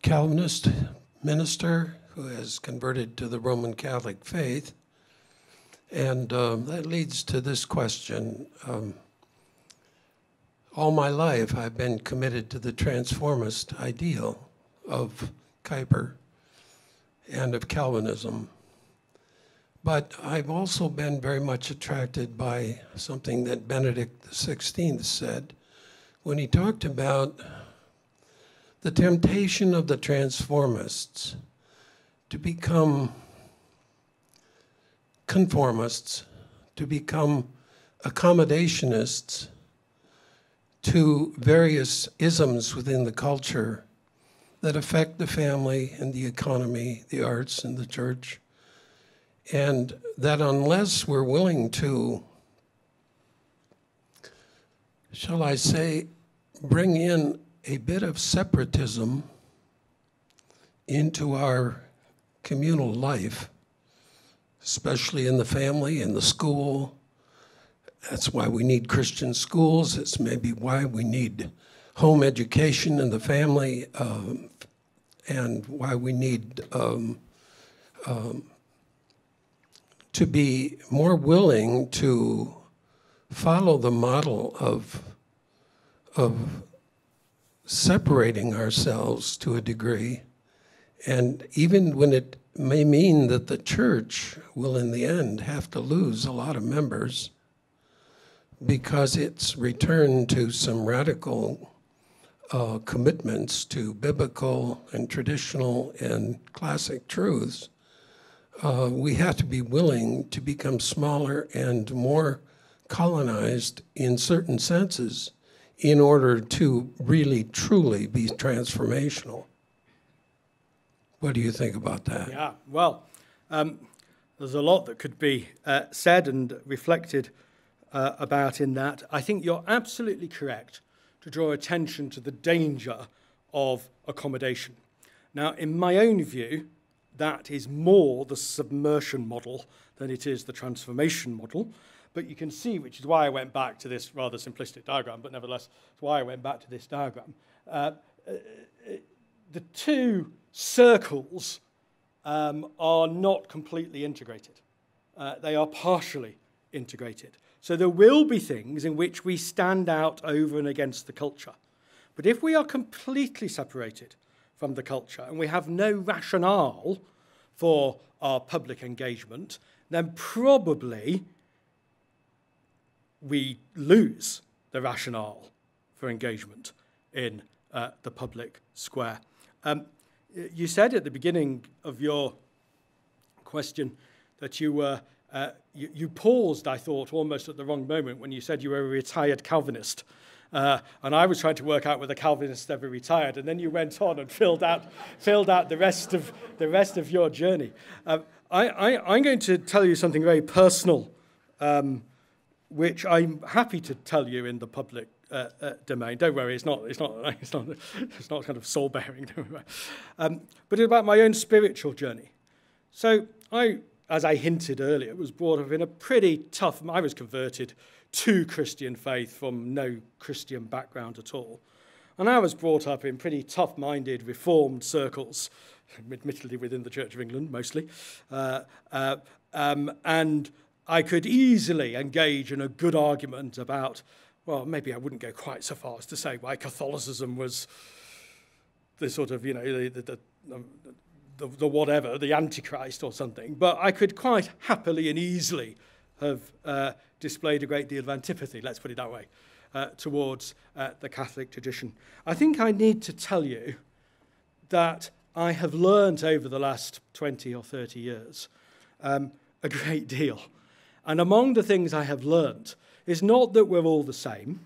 Calvinist minister who has converted to the Roman Catholic faith. And that leads to this question. All my life, I've been committed to the transformist ideal of Kuyper and of Calvinism. But I've also been very much attracted by something that Benedict XVI said when he talked about the temptation of the transformists to become conformists, to become accommodationists to various isms within the culture that affect the family and the economy, the arts and the church. And that unless we're willing to, shall I say, bring in a bit of separatism into our communal life, especially in the family, in the school. That's why we need Christian schools. It's maybe why we need home education in the family, and why we need to be more willing to follow the model of separating ourselves to a degree, and even when it may mean that the church will in the end have to lose a lot of members because it's returned to some radical commitments to biblical and traditional and classic truths. we have to be willing to become smaller and more colonized in certain senses in order to really, truly be transformational. What do you think about that? Yeah, well, there's a lot that could be said and reflected about in that. I think you're absolutely correct to draw attention to the danger of accommodation. Now, in my own view, that is more the submersion model than it is the transformation model. But you can see, which is why I went back to this rather simplistic diagram, but nevertheless, it's why I went back to this diagram. The two circles are not completely integrated. They are partially integrated. So there will be things in which we stand out over and against the culture. But if we are completely separated from the culture and we have no rationale for our public engagement, then probably we lose the rationale for engagement in the public square. You said at the beginning of your question that you were you paused, I thought, almost at the wrong moment when you said you were a retired Calvinist. And I was trying to work out whether Calvinists ever retired, and then you went on and filled out the rest of your journey. I'm going to tell you something very personal, which I'm happy to tell you in the public domain. Don't worry, it's not kind of soul bearing. But about my own spiritual journey. So I, as I hinted earlier, was brought up in a pretty tough. I was converted to Christian faith from no Christian background at all. And I was brought up in pretty tough-minded, reformed circles, admittedly within the Church of England, mostly. And I could easily engage in a good argument about, well, maybe I wouldn't go quite so far as to say why Catholicism was the sort of, the whatever, the Antichrist or something. But I could quite happily and easily have displayed a great deal of antipathy, let's put it that way, towards the Catholic tradition. I think I need to tell you that I have learned over the last 20 or 30 years a great deal. And among the things I have learned is not that we're all the same.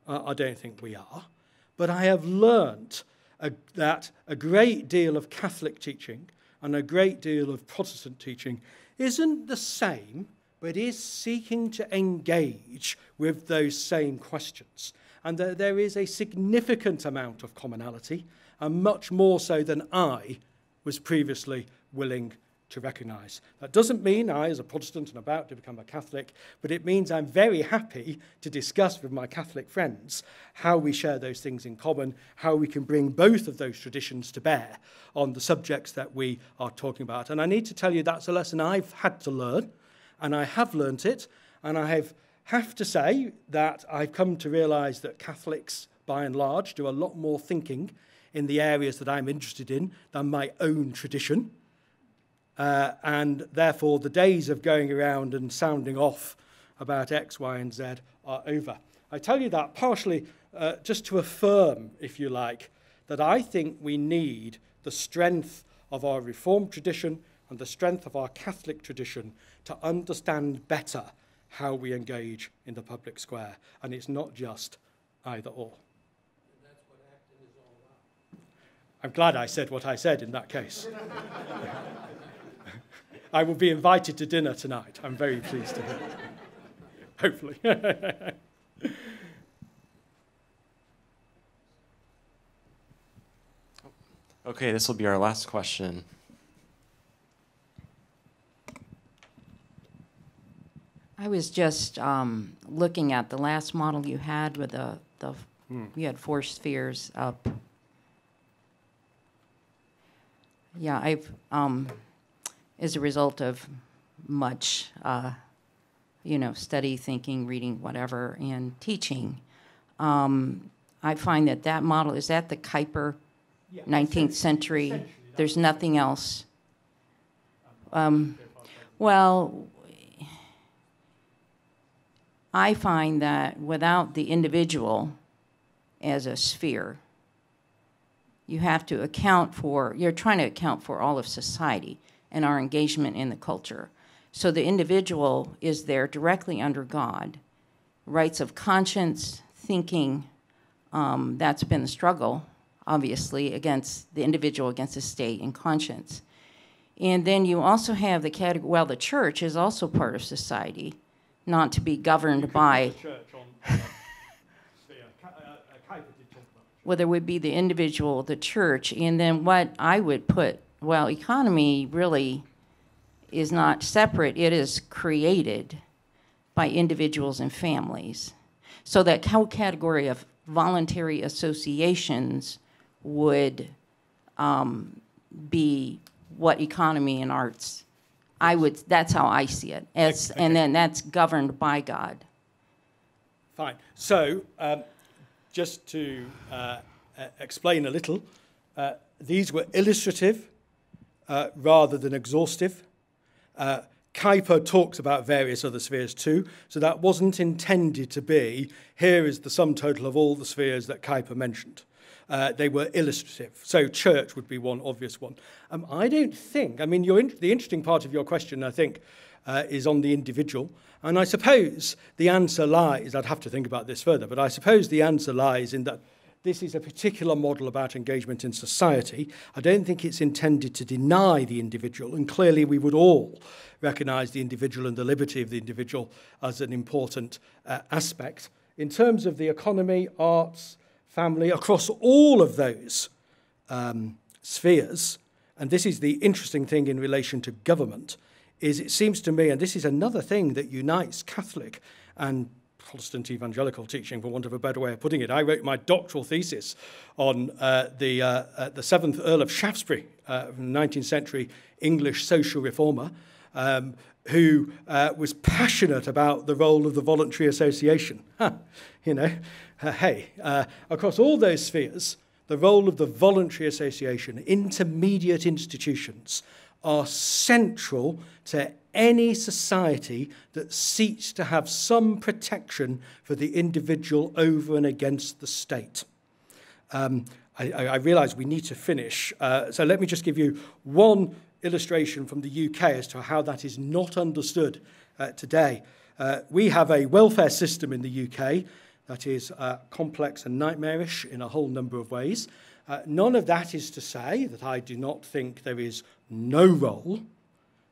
I don't think we are. But I have learned that a great deal of Catholic teaching and a great deal of Protestant teaching isn't the same, but is seeking to engage with those same questions. And that there is a significant amount of commonality, and much more so than I was previously willing to recognise. That doesn't mean I, as a Protestant and about to become a Catholic, but it means I'm very happy to discuss with my Catholic friends how we share those things in common, how we can bring both of those traditions to bear on the subjects that we are talking about. And I need to tell you that's a lesson I've had to learn, and I have learnt it, and I have to say that I've come to realise that Catholics, by and large, do a lot more thinking in the areas that I'm interested in than my own tradition. And therefore, the days of going around and sounding off about X, Y, and Z are over. I tell you that partially just to affirm, if you like, that I think we need the strength of our Reformed tradition and the strength of our Catholic tradition to understand better how we engage in the public square. And it's not just either or. And that's what Acton is all about. I'm glad I said what I said in that case. I will be invited to dinner tonight. I'm very pleased to hear. Hopefully. Okay, this will be our last question. I was just looking at the last model you had with you had 4 spheres up. Yeah, I've as a result of much, study, thinking, reading, whatever, and teaching, I find that model, is that the Kuyper 19th century? There's nothing else. Well, I find that without the individual as a sphere, you're trying to account for all of society. and our engagement in the culture. So the individual is there directly under God. Rights of conscience, thinking, that's been the struggle, obviously, against the individual, against the state, and conscience. And then you also have the category, well, the church is also part of society, not to be governed by... The church on Well, there would be the individual, the church, and then what I would put, well, economy really is not separate. It is created by individuals and families. So that whole category of voluntary associations would be what economy and arts, that's how I see it. Okay. And then that's governed by God. Fine. So, just to explain a little, these were illustrative rather than exhaustive. Kuyper talks about various other spheres too, so that wasn't intended to be, here is the sum total of all the spheres that Kuyper mentioned. They were illustrative. So church would be one obvious one. I don't think, I mean, the interesting part of your question, I think, is on the individual. And I suppose the answer lies, I'd have to think about this further, but I suppose the answer lies in that this is a particular model about engagement in society. I don't think it's intended to deny the individual, and clearly we would all recognise the individual and the liberty of the individual as an important aspect. In terms of the economy, arts, family, across all of those spheres, and this is the interesting thing in relation to government, is it seems to me, and this is another thing that unites Catholic and Protestant evangelical teaching, for want of a better way of putting it. I wrote my doctoral thesis on the 7th Earl of Shaftesbury, 19th century English social reformer, who was passionate about the role of the voluntary association. You know, across all those spheres, the role of the voluntary association, intermediate institutions, are central to any society that seeks to have some protection for the individual over and against the state. I realise we need to finish, so let me just give you one illustration from the UK as to how that is not understood today. We have a welfare system in the UK that is complex and nightmarish in a whole number of ways. None of that is to say that I do not think there is no role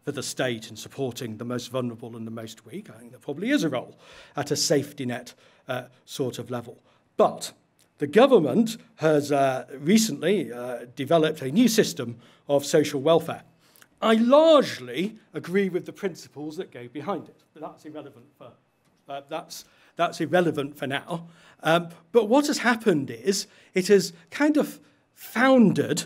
for the state in supporting the most vulnerable and the most weak. I think there probably is a role at a safety net sort of level. But the government has recently developed a new system of social welfare. I largely agree with the principles that go behind it, but that's irrelevant for that's irrelevant for now. But what has happened is it has kind of foundered,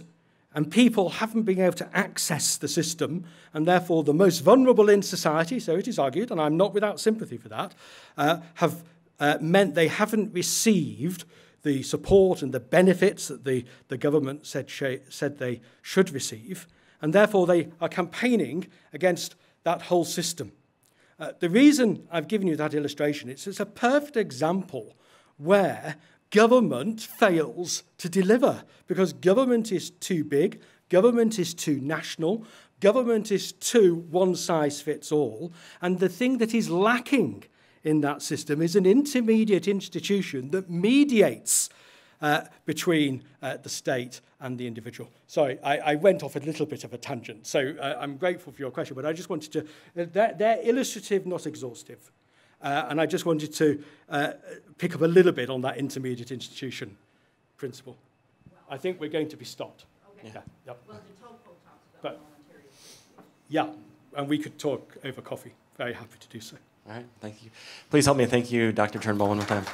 and people haven't been able to access the system, and therefore the most vulnerable in society, so it is argued, and I'm not without sympathy for that, have meant they haven't received the support and the benefits that the government said they should receive, and therefore they are campaigning against that whole system. The reason I've given you that illustration, it's a perfect example where government fails to deliver, because government is too big, government is too national, government is too one-size-fits-all, and the thing that is lacking in that system is an intermediate institution that mediates between the state and the individual. Sorry, I went off a little bit of a tangent, so I'm grateful for your question, but I just wanted to... They're illustrative, not exhaustive. And I just wanted to pick up a little bit on that intermediate institution principle. I think we're going to be stopped. Okay. Yeah, yep. Well, the Turnbull talks about voluntary. Yeah, and we could talk over coffee. Very happy to do so. All right, thank you. Please help me thank you, Dr. Turnbull, one more time.